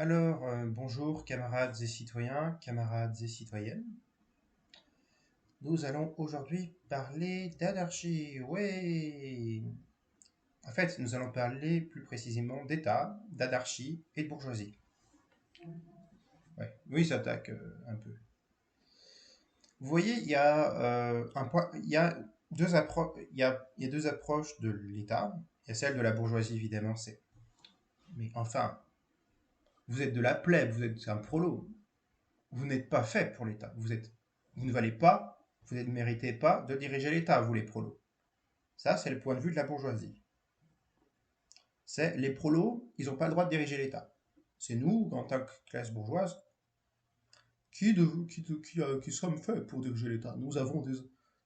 Bonjour camarades et citoyens, camarades et citoyennes. Nous allons aujourd'hui parler d'anarchie, ouais. En fait, nous allons parler plus précisément d'État, d'anarchie et de bourgeoisie. Ouais, oui, ça attaque un peu. Vous voyez, il y a un point, il y a il y a deux approches de l'État. Il y a celle de la bourgeoisie, évidemment, c'est. Mais enfin, vous êtes de la plèbe, vous êtes un prolo. Vous n'êtes pas fait pour l'État. Vous ne valez pas, vous ne méritez pas de diriger l'État, vous les prolos. Ça, c'est le point de vue de la bourgeoisie. C'est les prolos, ils n'ont pas le droit de diriger l'État. C'est nous, en tant que classe bourgeoise, qui sommes faits pour diriger l'État. Nous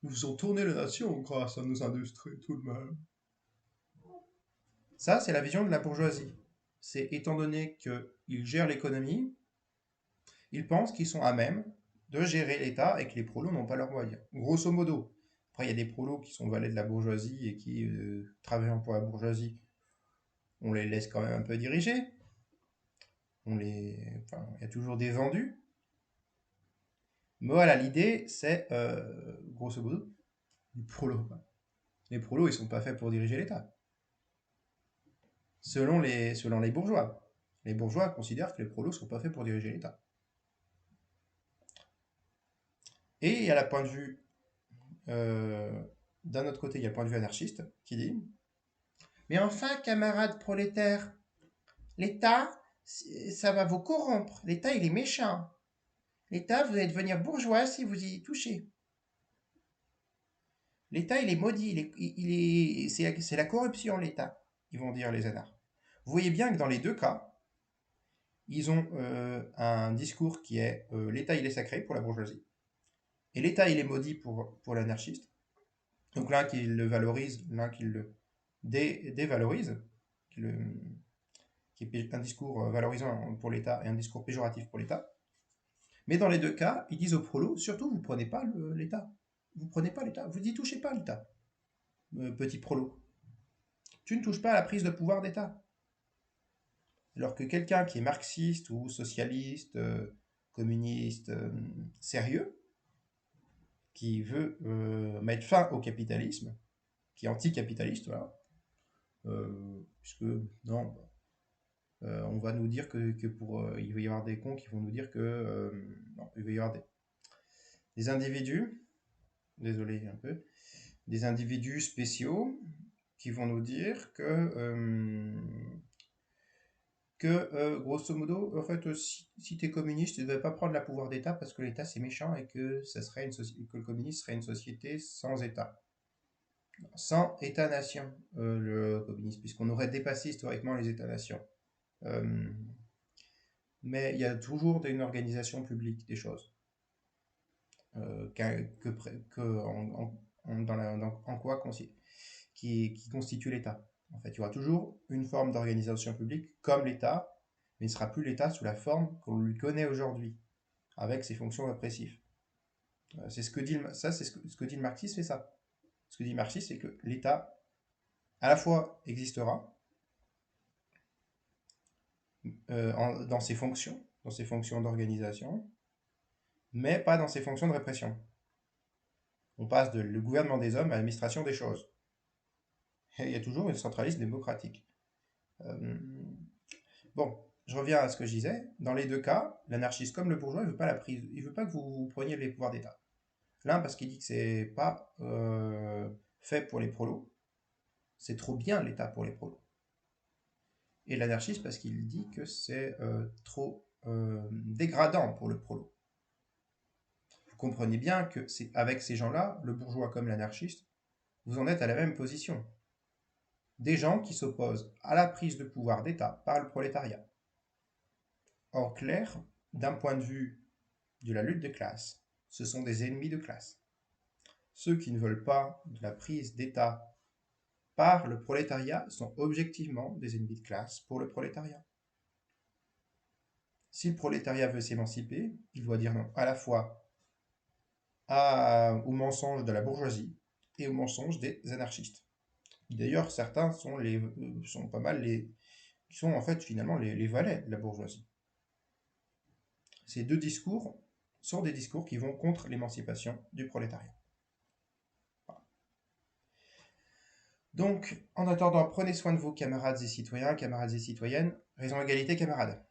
faisons tourner la nation grâce à nos industries, tout de même. Ça, c'est la vision de la bourgeoisie. C'est étant donné qu'ils gèrent l'économie, ils pensent qu'ils sont à même de gérer l'État et que les prolos n'ont pas leurs moyens. Grosso modo. Après, il y a des prolos qui sont valets de la bourgeoisie et qui, travaillant pour la bourgeoisie, on les laisse quand même un peu diriger. Enfin, il y a toujours des vendus. Mais voilà, l'idée, c'est, grosso modo, les prolos. Les prolos, ils sont pas faits pour diriger l'État. Selon les bourgeois. Les bourgeois considèrent que les prolos sont pas faits pour diriger l'État. Et il y a la point de vue, euh, d'un autre côté, il y a le point de vue anarchiste qui dit: mais enfin, camarades prolétaires, l'État, ça va vous corrompre. L'État, il est méchant. L'État, vous allez devenir bourgeois si vous y touchez. L'État, il est maudit. C'est la corruption, l'État, ils vont dire les anards. Vous voyez bien que dans les deux cas, ils ont un discours qui est l'État, il est sacré pour la bourgeoisie. Et l'État, il est maudit pour l'anarchiste. Donc l'un qui le valorise, l'un qui le dévalorise, qui, le, qui est un discours valorisant pour l'État et un discours péjoratif pour l'État. Mais dans les deux cas, ils disent aux prolos, surtout, vous ne prenez pas l'État. Vous ne prenez pas l'État. Vous n'y touchez pas l'État, petit prolo. Tu ne touches pas à la prise de pouvoir d'État. Alors que quelqu'un qui est marxiste ou socialiste, communiste, sérieux, qui veut mettre fin au capitalisme, qui est anticapitaliste, voilà, puisque non, on va nous dire que il va y avoir des cons qui vont nous dire que non, il va y avoir des individus, désolé un peu, des individus spéciaux qui vont nous dire grosso modo, en fait, si tu es communiste, tu ne devrais pas prendre la pouvoir d'État parce que l'État c'est méchant et que, que le communisme serait une société sans État. Sans État-nation, le communisme, puisqu'on aurait dépassé historiquement les États-nations. Euh, mais il y a toujours une organisation publique des choses. En quoi qui constitue l'État. En fait, il y aura toujours une forme d'organisation publique comme l'État, mais il ne sera plus l'État sous la forme qu'on lui connaît aujourd'hui, avec ses fonctions répressives. C'est ce que dit ce que dit le marxisme, c'est ça. Ce que dit le marxisme, c'est que l'État, à la fois, existera dans ses fonctions d'organisation, mais pas dans ses fonctions de répression. On passe de le gouvernement des hommes à l'administration des choses. Et il y a toujours une centralisme démocratique. Euh, Bon, je reviens à ce que je disais. Dans les deux cas, l'anarchiste comme le bourgeois, il veut pas la prise. Il veut pas que vous preniez les pouvoirs d'État. L'un parce qu'il dit que c'est pas fait pour les prolos. C'est trop bien l'État pour les prolos. Et l'anarchiste parce qu'il dit que c'est trop dégradant pour le prolo. Vous comprenez bien que c'est avec ces gens-là, le bourgeois comme l'anarchiste, vous en êtes à la même position. Des gens qui s'opposent à la prise de pouvoir d'État par le prolétariat. En clair, d'un point de vue de la lutte de classe, ce sont des ennemis de classe. Ceux qui ne veulent pas de la prise d'État par le prolétariat sont objectivement des ennemis de classe pour le prolétariat. Si le prolétariat veut s'émanciper, il doit dire non à la fois aux mensonges de la bourgeoisie et aux mensonges des anarchistes. D'ailleurs, certains sont pas mal qui sont en fait finalement les valets de la bourgeoisie. ces deux discours sont des discours qui vont contre l'émancipation du prolétariat. Voilà. Donc, en attendant, prenez soin de vous, camarades et citoyens, camarades et citoyennes. Raison, égalité, camarades.